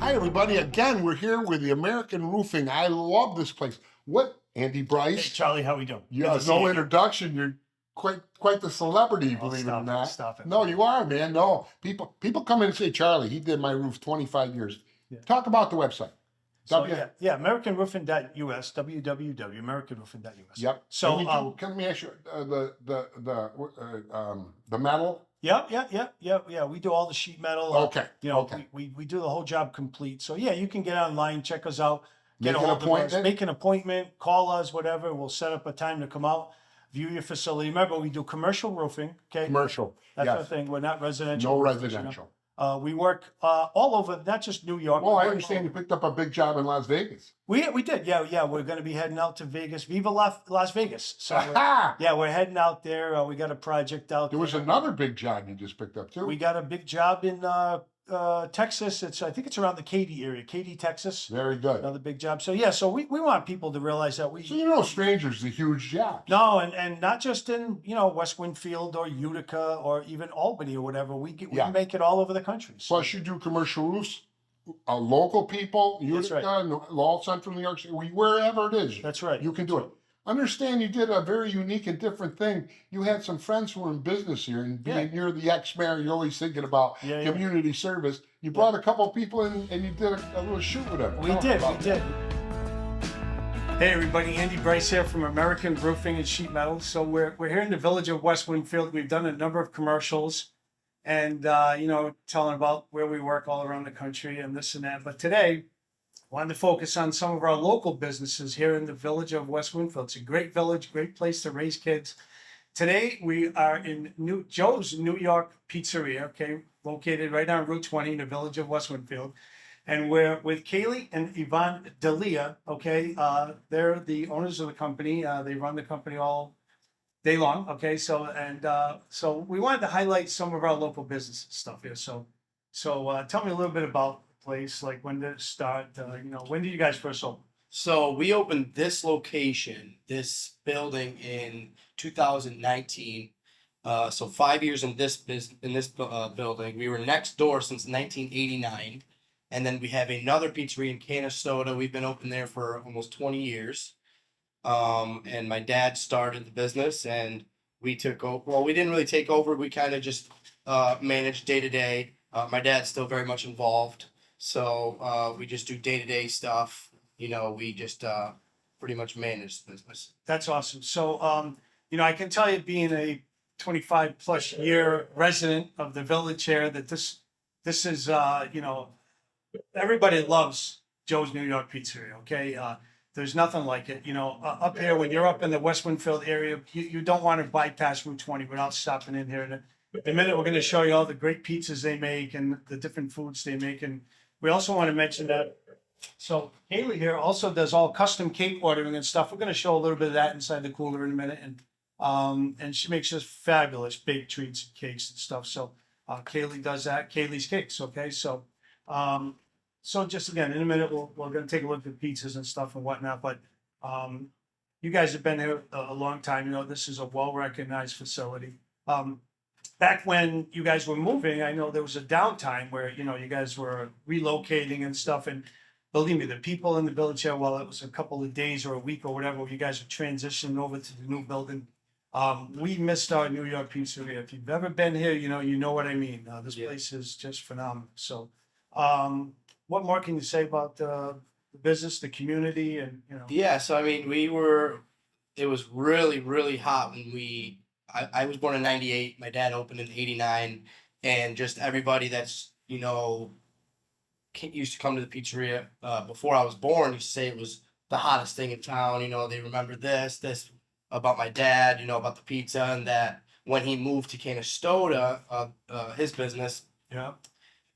Hi, everybody. Again, we're here with the American Roofing. I love this place. What, Andy Hey, Bryce? Charlie, how we doing? Yeah, Good to see no you. introduction. You're quite the celebrity, Oh, believe it or stop it, not. stop it. No, you are, man. No, people come in and say, Charlie, he did my roof 25 years. Yeah. Talk about the website. So W- yeah, AmericanRoofing.us, www.americanroofing.us. Yep. So and we do, can we ask you the metal? yeah. We do all the sheet metal. Okay. Okay. We do the whole job complete. So yeah, you can get online, check us out, Make get a an hold of us, appointment? make an appointment, call us, whatever. We'll set up a time to come out, view your facility. Remember, we do commercial roofing. Okay, Commercial. that's our Yes. thing. We're not residential. No roofers, residential. We work all over, not just New York. Well, We I work understand you picked up a big job in Las Vegas. We did, yeah. We're going to be heading out to Vegas, Viva Las Vegas. So Aha! yeah, we're heading out there. We got a project out There was there. another big job you just picked up, too. We got a big job in Texas. I think it's around the Katy area, Katy, Texas. Very good. Another big job. So yeah, so we want people to realize that So you know, strangers, a huge job. no, and not just in West Winfield or Utica or even Albany or whatever. We Yeah. make it all over the country. So, Plus, you do commercial roofs. Local people, That's Utica, right. all Central New York City, wherever it is, that's right. you can do it. Understand you did a very unique and different thing. You had some friends who were in business here, and being you're the ex-mayor, you're always thinking about Yeah. community service. You brought a couple people in, and you did a little shoot with them. We Tell us did. about that. Hey everybody, Andy Bryce here from American Roofing and Sheet Metal. So we're here in the village of West Winfield. We've done a number of commercials and telling about where we work all around the country and this and that. But today, I wanted to focus on some of our local businesses here in the village of West Winfield. It's a great village, great place to raise kids. Today we are in Joe's New York Pizzeria, okay, located right on Route 20 in the village of West Winfield. And we're with Kaylee and Yvonne Delia, okay? They're the owners of the company. They run the company all day long, okay? So we wanted to highlight some of our local business stuff here. So tell me a little bit about the place, like when did it start? When did you guys first open? So we opened this location, this building in 2019. So 5 years in this building. We were next door since 1989. And then we have another pizzeria in Canastota. We've been open there for almost 20 years. And my dad started the business and we took over. Well, we didn't really take over. We kind of just managed day to day. My dad's still very much involved. So we just do day to day stuff. We just pretty much manage the business. That's awesome. So, I can tell you being a 25 plus year resident of the village here that this is, everybody loves Joe's New York Pizzeria. Okay. There's nothing like it. Up here, when you're up in the West Winfield area, you don't want to bypass Route 20 without stopping in here. And in a minute, we're going to show you all the great pizzas they make and the different foods they make. And we also want to mention that. So Haley here also does all custom cake ordering and stuff. We're going to show a little bit of that inside the cooler in a minute. And she makes just fabulous baked treats and cakes and stuff. So Kaylee does that. Kaylee's Cakes. Okay. So just again, in a minute, we're going to take a look at pizzas and stuff and whatnot. But you guys have been here a long time. This is a well-recognized facility. Back when you guys were moving, I know there was a downtime where, you guys were relocating and stuff. And believe me, the people in the village here, well, it was a couple of days or a week or whatever, you guys were transitioning over to the new building. We missed our New York Pizzeria. If you've ever been here, you know what I mean. This place is just phenomenal. So, what more can you say about the business, the community, and Yeah, so I mean, it was really, really hot when I was born in 98, my dad opened in 89, and just everybody that's, used to come to the pizzeria before I was born used to say it was the hottest thing in town. They remember this about my dad, about the pizza, and that when he moved to Canastota, his business, yeah,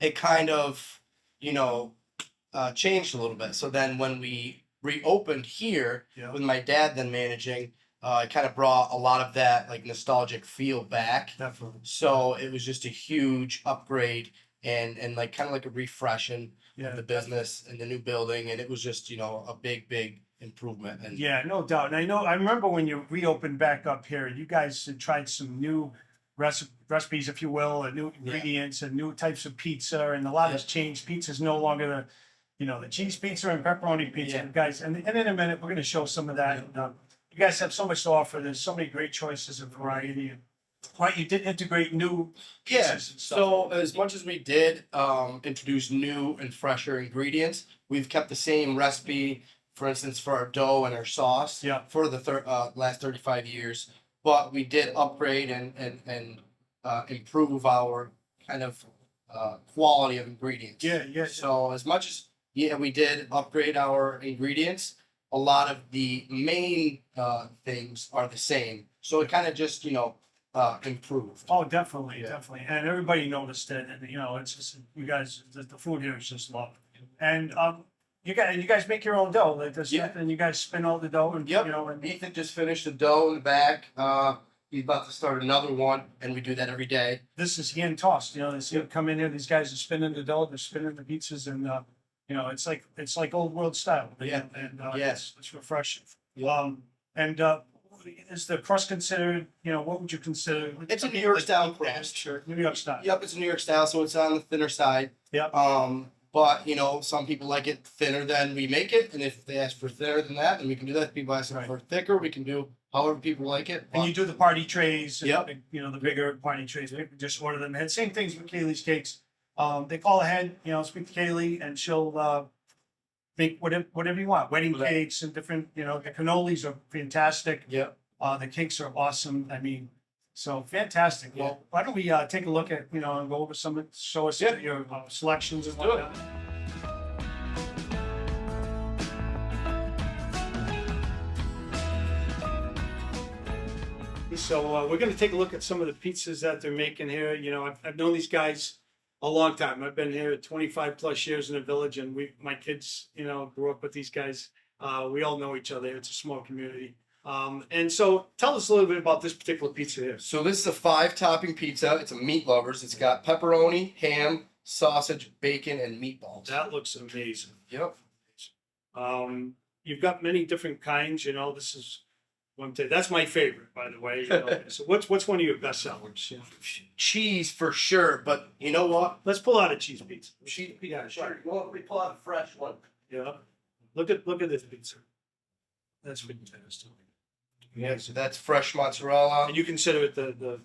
it kind of, changed a little bit. So then when we reopened here yeah, with my dad then managing, it kind of brought a lot of that like nostalgic feel back. definitely. So it was just a huge upgrade and like kind of like a refreshing Yeah, of the business and the new building. And it was just, a big improvement. And yeah, no doubt. And I remember when you reopened back up here, you guys had tried some new recipes, if you will, and new ingredients and new types of pizza, and a lot has changed. Pizza's no longer the cheese pizza and pepperoni pizza, Yeah. guys. And in a minute, we're going to show some of that. And, you guys have so much to offer. There's so many great choices of variety. And, right, you did integrate new pizzas Yeah. and stuff. So as much as we did introduce new and fresher ingredients, we've kept the same recipe. For instance, for our dough and our sauce, Yeah. for the last 35 years, but we did upgrade and improve our kind of quality of ingredients. Yeah. So as much as we did upgrade our ingredients, a lot of the main things are the same. So it kind of just improved. Oh, definitely. And everybody noticed it. And, it's just, you guys, the food here is just lovely. And, you guys make your own dough. Like this, and you guys spin all the dough, and Yep. and Ethan just finished the dough in the back. He's about to start another one, and we do that every day. this is hand tossed. They come in here. These guys are spinning the dough. They're spinning the pizzas, and it's like old world style. Yeah. And Yes. it's refreshing. And is the crust considered? What would you consider? It's a New York style Yeah, crust. sure. New York style. Yep, it's New York style, so it's on the thinner side. Yep. But some people like it thinner than we make it, and if they ask for thinner than that, then we can do that. If people ask for thicker, we can do however people like it. And you do the party trays, and Yep. the bigger party trays. People just order them ahead. Same things with Kaylee's Cakes. They call ahead, speak to Kaylee, and she'll make whatever you want. Wedding Right. cakes and different, the cannolis are fantastic. Yep. The cakes are awesome. I mean, so fantastic. Yeah. Well, why don't we take a look at, and go over show us Yeah. your selections and Let's do it. whatnot. So we're going to take a look at some of the pizzas that they're making here. I've known these guys a long time. I've been here 25 plus years in the village, and my kids, grew up with these guys. We all know each other. It's a small community. And so tell us a little bit about this particular pizza here. So this is a 5-topping pizza. It's a meat lovers. It's got pepperoni, ham, sausage, bacon, and meatballs. That looks amazing. Yep. You've got many different kinds. This is that's my favorite, by the way. So what's one of your best sellers? Cheese for sure, but you know what? Let's pull out a cheese pizza. Yeah, sure. You want me to pull out a fresh one? Yeah. Look at this pizza. That's fantastic. Yeah, so that's fresh mozzarella. And you consider it the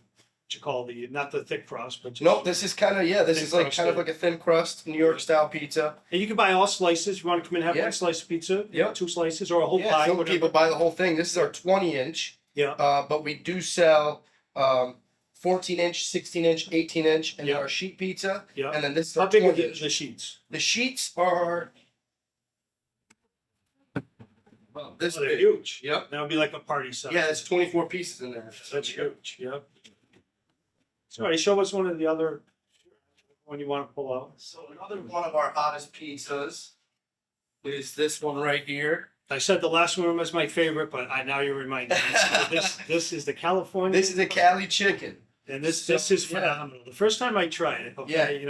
what you call not the thick crust, but just, Nope, this is kind of this Thin is like crust, kind of yeah. like a thin crust New York style pizza. And you can buy all slices. You want to come and have Yeah. one slice of pizza, Yep. 2 slices, or a whole Yeah, pie. some Whatever. people buy the whole thing. This is our 20-inch, Yeah. but we do sell 14-inch, 16-inch, 18-inch, and then Yeah. our sheet pizza. Yeah. And then this is How our big are 20-inch. the sheets? The sheets are this Oh, they're big. huge. Yep. That would be like a party size. Yeah, there's 24 pieces in there. That's huge. Yep. Sorry, show us one of the other one you want to pull out. So another one of our hottest pizzas is this one right here. I said the last one was my favorite, but now you're reminding me. This is the California. This is a Cali chicken. And this So, is yeah. phenomenal. The first time I tried it, okay,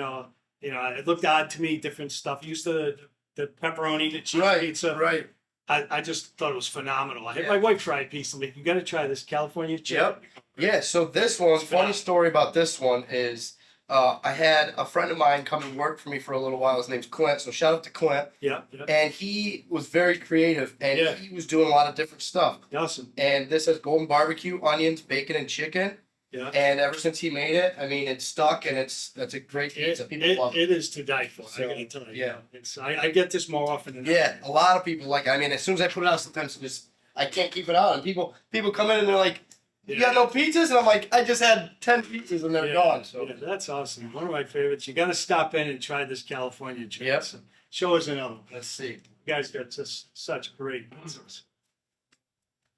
it looked odd to me, different stuff. Used to the pepperoni, the cheese Right, pizza. right. I just thought it was phenomenal. I had Yeah. my wife try a piece. I'm like, you got to try this California chicken. Yep. Yeah, so this one, It's funny phenomenal. story about this one is I had a friend of mine come and work for me for a little while. His name's Clint, so shout out to Clint. Yeah. And he was very creative, and Yeah. he was doing a lot of different stuff. Awesome. And this has golden barbecue, onions, bacon, and chicken. Yeah. And ever since he made it, I mean, it's stuck, and that's a great pizza. People love it. It is to die for. So, I gotta tell you. yeah. I get this more often than not. Yeah, a lot of people like. I mean, as soon as I put it out, sometimes I can't keep it out, and people come in and they're like, "You got no pizzas?" And I'm like, "I just had 10 pizzas and they're gone." So yeah, that's awesome. One of my favorites. You got to stop in and try this California chicken. Yep. So show us another one. let's see. You guys got just such great pizzas.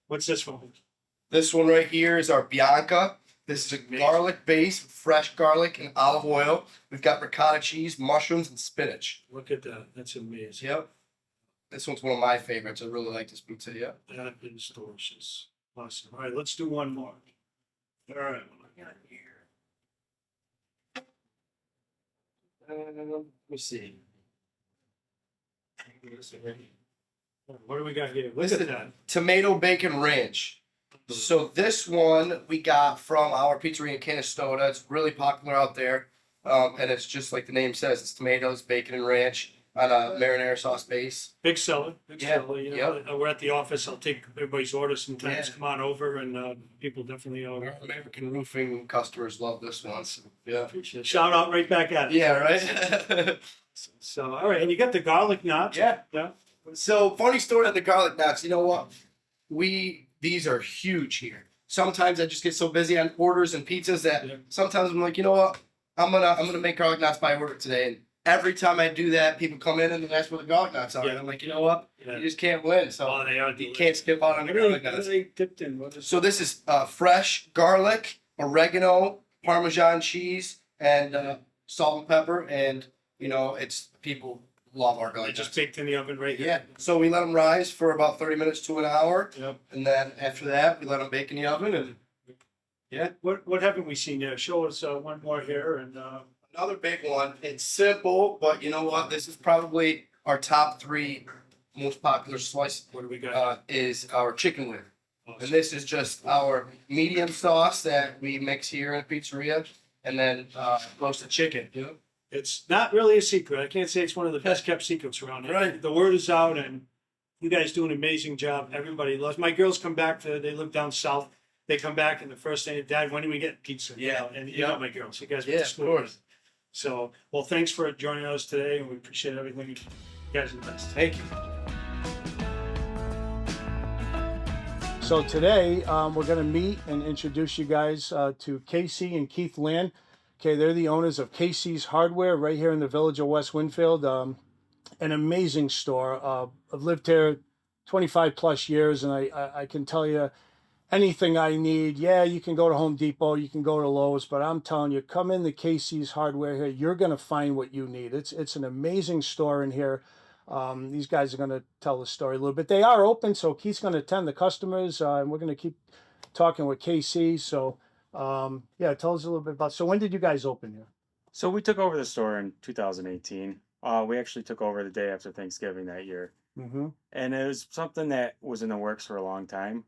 What's this one? This one right here is our Bianca. This is a Amazing. garlic base, fresh garlic and olive oil. We've got ricotta cheese, mushrooms, and spinach. Look at that. That's amazing. Yep. This one's one of my favorites. I really like this pizza. Yep. That is delicious. Awesome. All right, let's do one more. All right. What do I got here? Let me see. What do we got here? Look This at is that. tomato bacon ranch. So this one we got from our pizzeria in Canastota. It's really popular out there. And it's just like the name says, it's tomatoes, bacon, and ranch on a marinara sauce base. Big seller, big Yeah, seller. You know, we're at the office. I'll take everybody's order sometimes. Yeah. Come on over, and people definitely Our American Roofing customers love this one. So, yeah. appreciate it. Shout out right back at it. Yeah, right? So, all right, and you got the garlic knots. Yeah. Yeah. So funny story on the garlic knots. You know what? These are huge here. Sometimes I just get so busy on orders and pizzas that Yeah. sometimes I'm like, you know what? I'm gonna make garlic knots by order today. And every time I do that, people come in and that's where the garlic knots are. Yeah. And I'm like, you know what? Yeah. You just can't win. So Oh, they are you delicious. can't skip out on the What are garlic they, what knots. are they dipped in? What is So this is fresh garlic, oregano, Parmesan cheese, and salt and pepper. And you know, it's people love our they garlic just knots. baked in the oven right here? Yeah. So we let them rise for about 30 minutes to an hour. Yep. And then after that, we let them bake in the oven. And What haven't we seen there? Show us one more here, and another big one. It's simple, but you know what? This is probably our top 3 most popular slice. what do we got? Is our chicken wing. And this is just our medium sauce that we mix here in pizzeria, and then roasted chicken. You know? It's not really a secret. I can't say it's one of the best kept secrets around here. Right. The word is out, and you guys do an amazing job. Everybody loves. My girls come back they live down south. They come back, and the first thing, Dad, when do we get pizza? You Yeah. know, and you know my girls. You guys went Yeah, to of school. course. So, well, thanks for joining us today, and we appreciate everything. You guys are the best. Thank you. So today we're going to meet and introduce you guys to Casey and Keith Land. Okay, they're the owners of Casey's Hardware right here in the village of West Winfield. An amazing store. I've lived here 25 plus years, and I can tell you anything I need. Yeah, you can go to Home Depot, you can go to Lowe's, but I'm telling you, come in the Casey's Hardware here. You're going to find what you need. It's an amazing store in here. These guys are going to tell the story a little bit. They are open, so Keith's going to attend the customers, and we're going to keep talking with KC. So, yeah, tell us a little bit about. So, when did you guys open here? So we took over the store in 2018. We actually took over the day after Thanksgiving that year. Mm-hmm. And it was something that was in the works for a long time.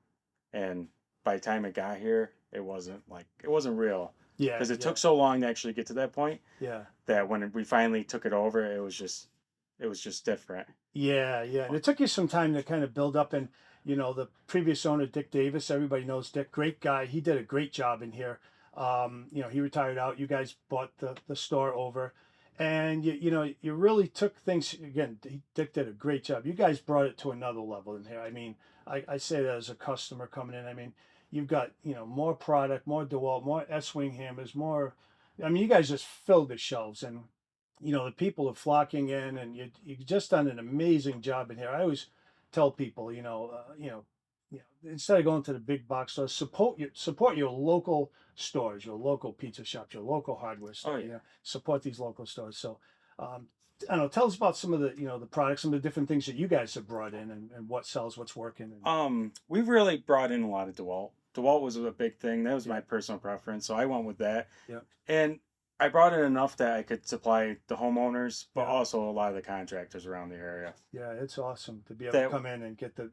And by the time it got here, it wasn't real. Yeah, Because it took so long to actually get to that point Yeah, that when we finally took it over, it was just different. yeah. And it took you some time to kind of build up. And you know, the previous owner, Dick Davis. Everybody knows Dick. Great guy. He did a great job in here. You know, he retired out. You guys bought the store over. And you really took things again. Dick did a great job. You guys brought it to another level in here. I mean, I say that as a customer coming in. I mean, you've got more product, more DeWalt, more S-wing hammers, more. I mean, you guys just filled the shelves, and the people are flocking in, and you just done an amazing job in here. I always tell people, instead of going to the big box stores, support your local stores, your local pizza shops, your local hardware store. Oh, yeah. Support these local stores. So, I don't know. Tell us about some of the the products, some of the different things that you guys have brought in, and what sells, what's working. We've really brought in a lot of DeWalt. DeWalt was a big thing. That was my personal preference, so I went with that. Yeah. And I brought in enough that I could supply the homeowners, but Yeah. also a lot of the contractors around the area. Yeah, it's awesome to be able to That- come in and get the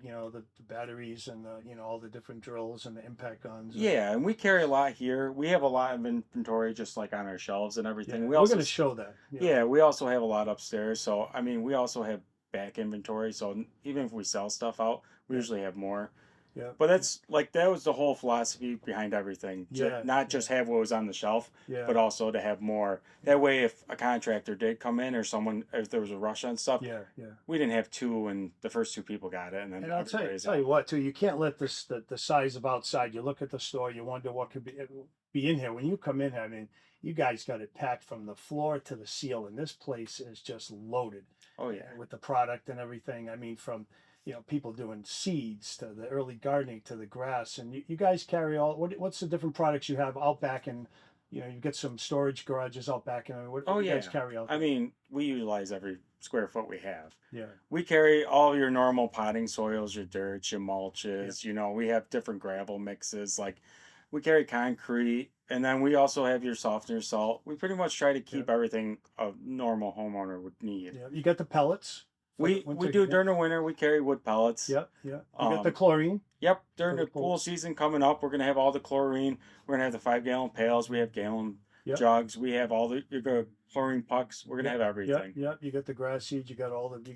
batteries and all the different drills and the impact guns. and- Yeah, and we carry a lot here. We have a lot of inventory just like on our shelves and Yeah, everything. we're We also going to show that. Yeah, we also have a lot upstairs. So, I mean, we also have back inventory. So, even if we sell stuff out, we usually have more. Yeah. But that was the whole philosophy behind everything. Yeah, Not just have what was on the shelf, Yeah. but also to have more. That way, if a contractor did come in or if there was a rush on stuff, Yeah. we didn't have 2 and the first 2 people got it. And then And I'll tell everybody's you what, too, you can't let the size of outside. You look at the store, you wonder what could be in here. When you come in here, I mean, you guys got it packed from the floor to the ceiling. This place is just loaded Oh, yeah. with the product and everything. I mean, from people doing seeds to the early gardening to the grass, and you guys carry what's the different products you have out back, and you get some storage garages out back, and what Oh, you guys yeah. carry out I there? mean, we utilize every square foot we have. Yeah. We carry all your normal potting soils, your dirt, your mulches. We have different gravel mixes. Like we carry concrete, and then we also have your softener salt. We pretty much try to keep everything a normal homeowner would need. Yeah, you got the pellets We winter do heating? during the winter. We carry wood pellets. Yep, yeah. You got the Um, chlorine. Yep, during For the the pool pool. season coming up, we're gonna have all the chlorine. We're gonna have the 5 gallon pails. We have gallon Yep. jugs. We have all the chlorine pucks. We're gonna Yep, have everything. Yep. You got the grass seeds. You got all the. You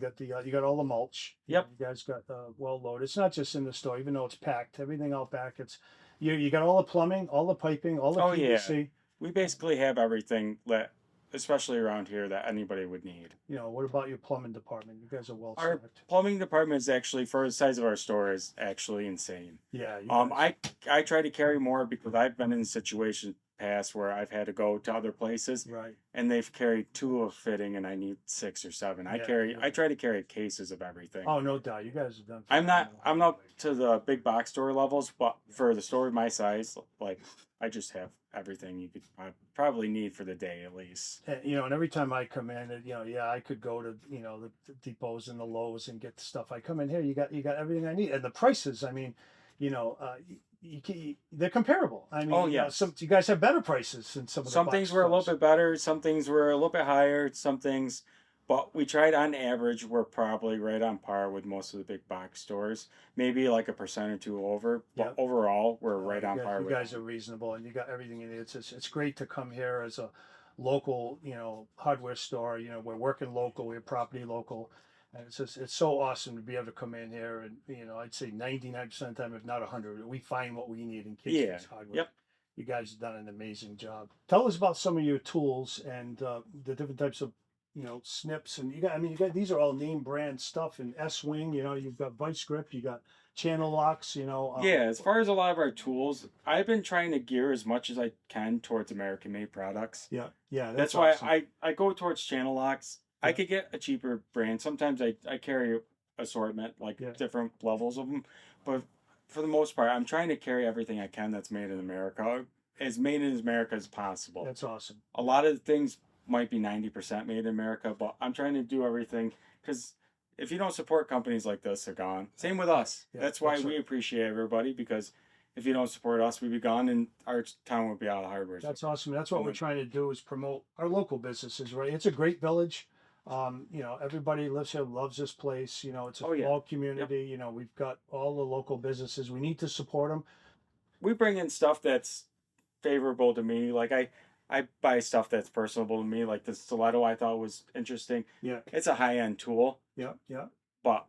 got all the mulch. Yep. You guys got well loaded. It's not just in the store, even though it's packed. Everything out back. It's you got all the plumbing, all the piping, all the Oh, yeah. PVC. We basically have everything that, especially around here, that anybody would need. You know, what about your plumbing department? You guys are well Our stocked. plumbing department is actually, for the size of our store, is actually insane. Yeah. You guys- I try to carry more because I've been in situations past where I've had to go to other places right. and they've carried 2 of fitting and I need 6 or 7. Yeah. I try to carry cases of everything. Oh, no doubt. You guys have done. I'm not phenomenal. to the big box store levels, but for the store my size, like I just have everything you could probably need for the day at least. And, you know, and every time I come in, you know, yeah, I could go to, you know, the depots and the Lowe's and get the stuff. I come in here, you got everything I need, and the prices. I mean, you know, they're comparable. I mean, Oh, you know, yes. you guys have better prices than some of the Some box things were a little stores. bit better, some things were a little bit higher, some things, but we tried on average, we're probably right on par with most of the big box stores. Maybe like a percent or 2 over, but Yep. overall, we're right on You par you with guys them. are reasonable, and you got everything you need. It's great to come here as a local, you know, hardware store. You know, we're working local, we're property local, and it's so awesome to be able to come in here and, you know, I'd say 99% of the time, if not 100, we find what we need in Casey's Yeah. Hardware. Yep. You guys have done an amazing job. Tell us about some of your tools and the different types of, you know, snips, and I mean, you got these are all name brand stuff. And S-Wing, you know, you've got Vice Grip, you got channel locks, you know. Yeah, as far as a lot of our tools, I've been trying to gear as much as I can towards American made products. Yeah, yeah, That's awesome. why I go towards channel locks. I Yeah. could get a cheaper brand. Sometimes I carry assortment, like Yeah. different levels of them. But for the most part, I'm trying to carry everything I can that's made in America, as made in America as possible. That's awesome. A lot of things might be 90% made in America, but I'm trying to do everything because if you don't support companies like this, they're gone. Same with us. Yeah, That's why that's we right. appreciate everybody, because if you don't support us, we'd be gone and our town would be out of hardware. That's awesome. That's what we're Moment. trying to do is promote our local businesses, right? It's a great village. You know, everybody lives here, loves this place. You know, it's a Oh, yeah. small community. You know, we've got all the local businesses. We need to support them. We bring in stuff that's favorable to me. Like I buy stuff that's personable to me. Like the stiletto I thought was interesting. Yeah, It's a high end tool, yeah, yeah. but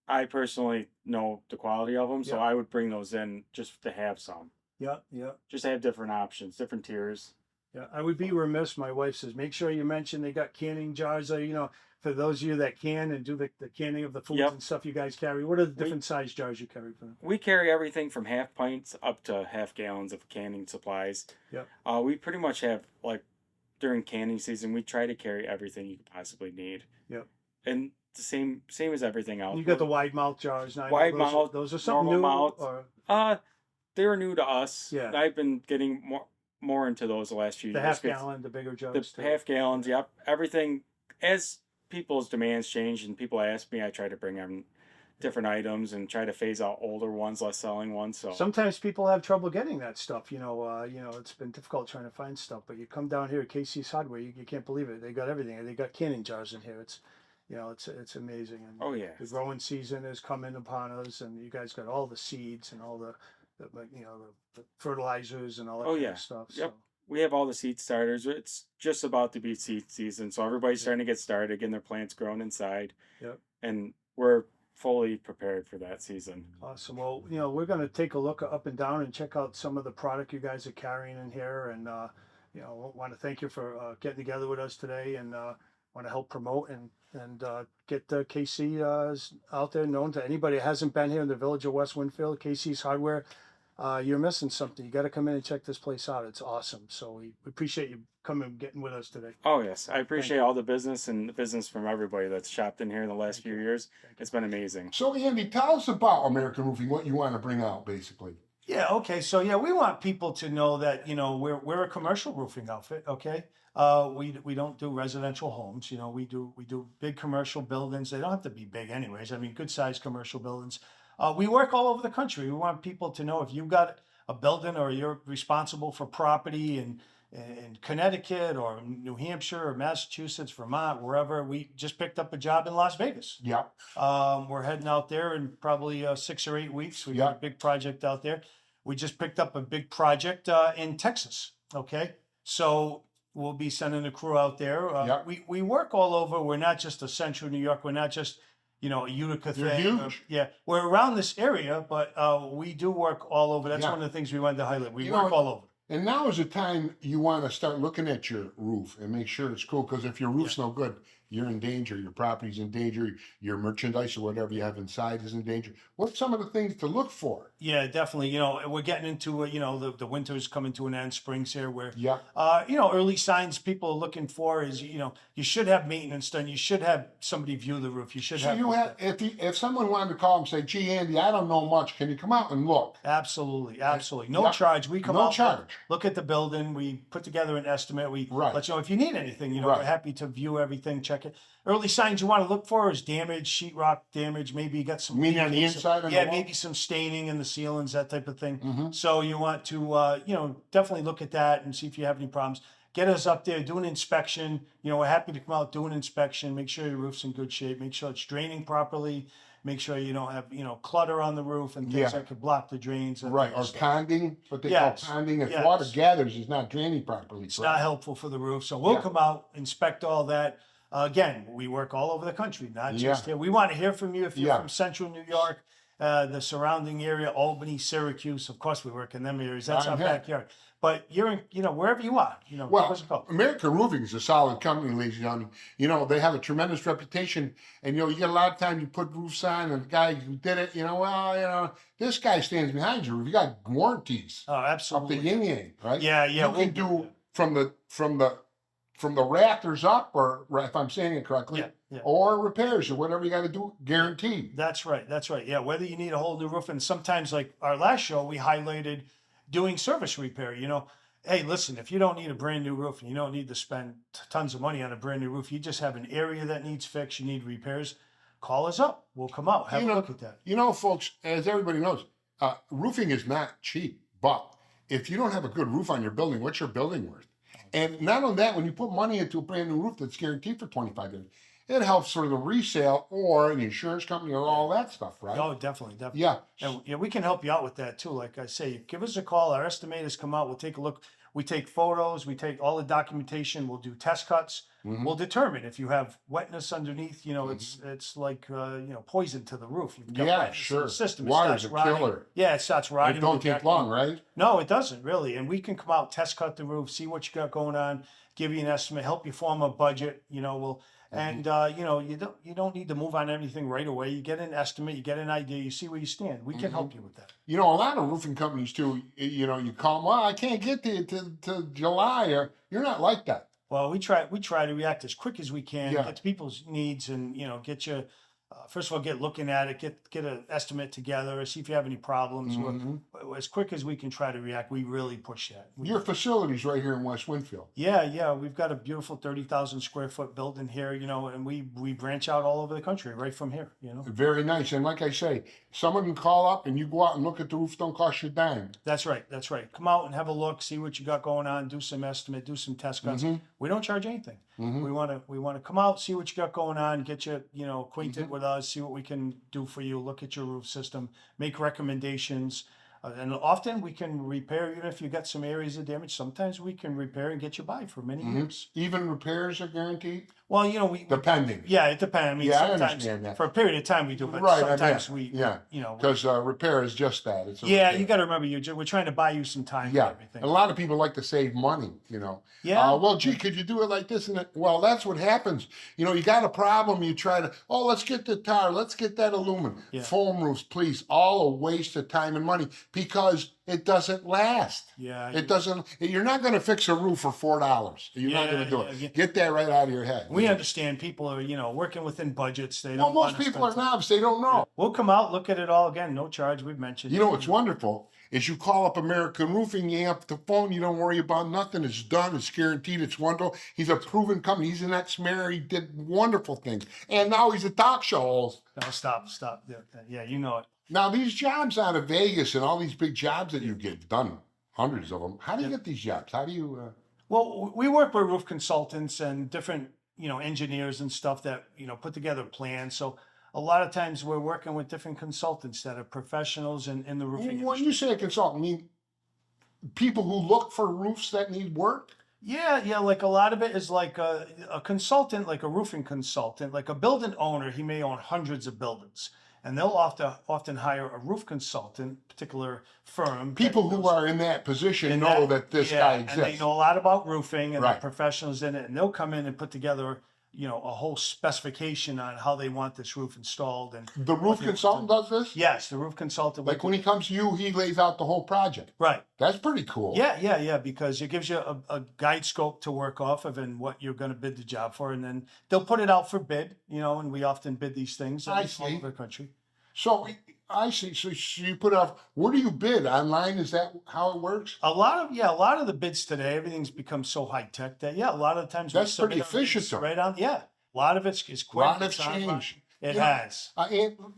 I personally know the quality of them, so Yeah. I would bring those in just to have some. Yeah, yeah, Just to have different options, different tiers. yeah. I would be remiss. My wife says, make sure you mention they got canning jars there. You know, for those of you that can and do the canning of the foods Yep. and stuff you guys carry. What are the different size jars you carry for them? We carry everything from half pints up to half gallons of canning supplies. Yep. We pretty much have, like, during canning season, we try to carry everything you could possibly need. Yep. And the same as everything else. You got the wide mouth jars. Now, I know Wide those, mouth, Those are something normal new. mouth. Or They're new to us. Yeah. I've been getting more into those the last few the years. half 'cause gallon, the bigger The jugs. too. half gallons, yep. Everything, as people's demands change and people ask me, I try to bring in different items and try to phase out older ones, less selling ones. So Sometimes people have trouble getting that stuff. You know, it's been difficult trying to find stuff. But you come down here at Casey's Hardware, you can't believe it. They got everything. They got canning jars in here. It's, you know, it's amazing. And oh yeah. the growing season is coming upon us, and you guys got all the seeds and all the you know, the fertilizers and all that Oh, kind yeah. of stuff. Yep. So We have all the seed starters. It's just about to be seed season, so everybody's starting to get started, getting their plants grown inside. Yep. And we're fully prepared for that season. awesome. Well, you know, we're going to take a look up and down and check out some of the product you guys are carrying in here, and you know, want to thank you for getting together with us today, and want to help promote and get KC out there, known to anybody that hasn't been here in the village of West Winfield. KC's Hardware. You're missing something. You got to come in and check this place out. It's awesome. So we appreciate you coming and getting with us today. Oh yes, I appreciate you. all the business and the business from everybody that's shopped in here in the last Thank few you. years. Thank you. It's been amazing. So Andy, tell us about American Roofing, what you want to bring out basically. Yeah, okay. So yeah, we want people to know that, you know, we're a commercial roofing outfit, okay? We don't do residential homes, you know, we do big commercial buildings. They don't have to be big anyways. I mean, good sized commercial buildings. We work all over the country. We want people to know if you've got a building or you're responsible for property and in Connecticut or New Hampshire or Massachusetts, Vermont, wherever. We just picked up a job in Las Vegas. Yeah. We're heading out there in probably 6 or 8 weeks. We've got Yeah. a big project out there. We just picked up a big project in Texas. Okay, so we'll be sending a crew out there. Yeah. We work all over. We're not just a central New York. We're not just a Utica You're thing. huge. Yeah, we're around this area, but we do work all over. That's Yeah. one of the things we wanted to highlight. We You work know, all over. And now is the time you want to start looking at your roof and make sure it's cool. Because if your roof's no good, you're in danger. Your property's in danger. Your merchandise or whatever you have inside is in danger. What's some of the things to look for? Yeah, definitely. We're getting into the winter's coming to an end, spring's here. Where Yeah. early signs people are looking for is you should have maintenance done. You should have somebody view the roof. You should So have. you have if someone wanted to call and say, "Gee, Andy, I don't know much. Can you come out and look?" Absolutely, absolutely. No Yeah. charge. We come No out, charge. look at the building. We put together an estimate. We Right. let you know if you need anything. Right. We're happy to view everything, check it. Early signs you want to look for is damage, sheetrock damage. Maybe you got some. You mean on the leaks, inside? On yeah, the wall? maybe some staining in the ceilings, that type of thing. Mhm. So you want to, definitely look at that and see if you have any problems. Get us up there, do an inspection. We're happy to come out, do an inspection, make sure your roof's in good shape, make sure it's draining properly, make sure you don't have, clutter on the roof and things Yeah. that could block the drains. and Right, or things. ponding, what they Yes, call ponding. If yes. water gathers, it's not draining properly. It's not helpful for the roof. So we'll Yeah. come out, inspect all that. Again, we work all over the country, not just Yeah. here. We want to hear from you if you're Yeah. from central New York, the surrounding area, Albany, Syracuse. Of course, we work in them areas. That's I'm our here. backyard. But you're in, wherever you are, give Well, us a call. American Roofing is a solid company, ladies and gentlemen. They have a tremendous reputation, and you get a lot of time you put roofs on, and the guy who did it, this guy stands behind you. You got warranties Oh, up the absolutely. yin yang, right? Yeah, yeah. You can do from the rafters up, or if I'm saying it correctly, Yeah, yeah. or repairs or whatever you got to do, guaranteed. That's right. That's right. Yeah. Whether you need a whole new roof, and sometimes, like our last show, we highlighted doing service repair. Hey, listen, if you don't need a brand new roof and you don't need to spend tons of money on a brand new roof, you just have an area that needs fixed, you need repairs, call us up. We'll come out, have a look at that. Folks, as everybody knows, roofing is not cheap. But if you don't have a good roof on your building, what's your building worth? And not only that, when you put money into a brand new roof that's guaranteed for 25 years, it helps for the resale or an insurance company or all that stuff, right? Oh, definitely, definitely. Yeah. And we can help you out with that too. Like I say, give us a call. Our estimators come out. We'll take a look. We take photos. We take all the documentation. We'll do test cuts. Mhm. We'll determine if you have wetness underneath. It's like poison to the roof. You've got Yeah, wetness in sure. the system. It Water's starts a rotting. killer. Yeah, it starts rotting. It don't with take that- long, right? No, it doesn't really. And we can come out, test cut the roof, see what you got going on, give you an estimate, help you form a budget. And you don't need to move on anything right away. You get an estimate, you get an idea, you see where you stand. We can help you with that. A lot of roofing companies too, you call them, well, I can't get to July, or you're not like that. Well, we try to react as quick as we can, Yeah. get to people's needs, and get you. First of all, get looking at it, get an estimate together, see if you have any problems. Mhm. As quick as we can try to react, we really push that. Your facility's right here in West Winfield. Yeah, we've got a beautiful 30,000 square foot building here, and we branch out all over the country right from here. Very nice. And like I say, someone can call up and you go out and look at the roof, don't cost you a dime. That's right. Come out and have a look, see what you got going on, do some estimate, do some test cuts. Mhm. We don't charge anything. Mhm. We want to come out, see what you got going on, get you, acquainted with us, see what we can do for you, look at your roof system, make recommendations. And often we can repair, even if you got some areas of damage, sometimes we can repair and get you by for many years. Even repairs are guaranteed? Well, Depending. yeah, it depends. I mean, Yeah, I sometimes understand that. for a period of time we do, but Right, I mean, sometimes we, yeah. you know, Because repair is just that. It's a yeah, repair. you got to remember, we're trying to buy you some time and Yeah, everything. a lot of people like to save money, Yeah. Well, gee, could you do it like this? And well, that's what happens. You got a problem, you try to, let's get the tar, let's get that aluminum. Yeah. Foam roofs, please, all a waste of time and money because it doesn't last. Yeah. It doesn't, you're not going to fix a roof for $4. You're not going to do Yeah, it. yeah. Get that right out of your head. We understand people are, working within budgets. They Well, don't most wanna people are spend knobs, they don't know. We'll come out, look at it all again, no charge. We've mentioned. What's wonderful is you call up American Roofing, you answer the phone, you don't worry about nothing. It's done, it's guaranteed, it's wonderful. He's a proven company. He's an ex-mayor. He did wonderful things. And now he's a talk show host. No, stop. Yeah, you know it. Now, these jobs out of Vegas and all these big jobs that you get done, hundreds of them, how do you get these jobs? How do you... Well, we work with roof consultants and different, engineers and stuff that, put together plans. So a lot of times we're working with different consultants that are professionals in the roofing When industry. you say a consultant, I mean people who look for roofs that need work? Yeah, like a lot of it is like a consultant, like a roofing consultant, like a building owner. He may own hundreds of buildings, and they'll often hire a roof consultant, particular firm. that People who knows- are in that position in know that this yeah, guy and they exists. know a lot about roofing and Right. the professionals in it, and they'll come in and put together, a whole specification on how they want this roof installed. And The roof they- consultant does this? yes, the roof consultant. Like when he comes to you, he lays out the whole project. right. That's pretty cool. Yeah, because it gives you a guide scope to work off of and what you're going to bid the job for, and then they'll put it out for bid, and we often bid these things all I see. over the country. So I see. So you put off. Where do you bid? Online? Is that how it works? A lot of the bids today, everything's become so high tech that a lot of times we That's pretty submit our bids efficient, though. right on. Yeah, a lot of it's A quick. lot of it's online. change. It Yeah. has.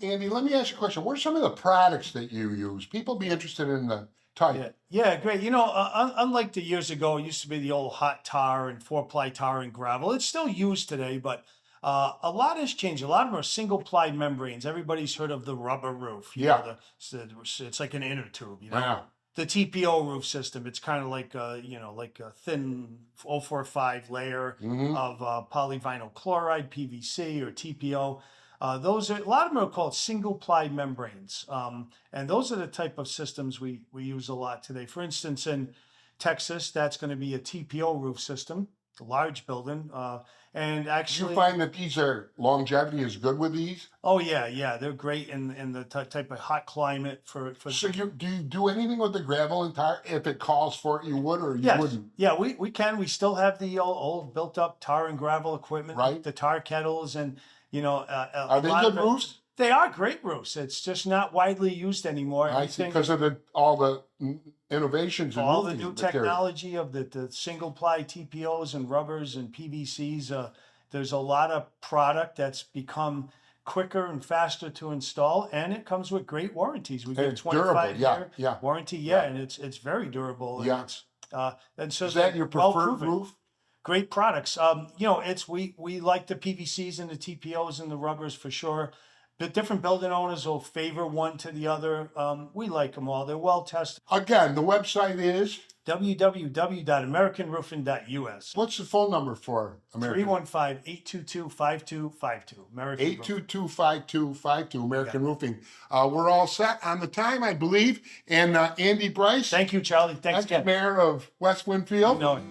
Andy, let me ask you a question. What are some of the products that you use? People be interested in the type. Yeah, great. Unlike the years ago, it used to be the old hot tar and 4-ply tar and gravel. It's still used today, but a lot has changed. A lot of them are single-ply membranes. Everybody's heard of the rubber roof. Yeah. It's like an inner tube. Wow. The TPO roof system. It's kind of like like a thin 045 layer Mhm. of polyvinyl chloride, PVC, or TPO. Those are a lot of them are called single ply membranes, and those are the type of systems we use a lot today. For instance, in Texas, that's going to be a TPO roof system, a large building, and Do actually, you find that these are longevity is good with these? oh yeah, they're great in the type of hot climate for. So do you do anything with the gravel and tar? If it calls for it, you would or you Yes. wouldn't? Yeah, we can. We still have the old built up tar and gravel equipment, Right. the tar kettles, and Are they good roofs? They are great roofs. It's just not widely used anymore. I see, Everything- because of all the innovations in all the roofing new material. technology of the single ply TPOs and rubbers and PVCs. There's a lot of product that's become quicker and faster to install, and it comes with great warranties. We And get it's 25 durable, year yeah. warranty, and it's very durable. And Yeah. it's, and so Is that they're your well preferred proven. roof? Great products. It's we like the PVCs and the TPOs and the rubbers for sure. The different building owners will favor one to the other. We like them all. They're well tested. Again, the website is, www.americanroofing.us. what's the phone number for American? 315-822-5252. American Roofing. 822-5252, American Roofing. We're all set on the time, I believe. And Andy Bryce, Thank you, Charlie. Thanks again. ex-mayor of West Winfield. You know it.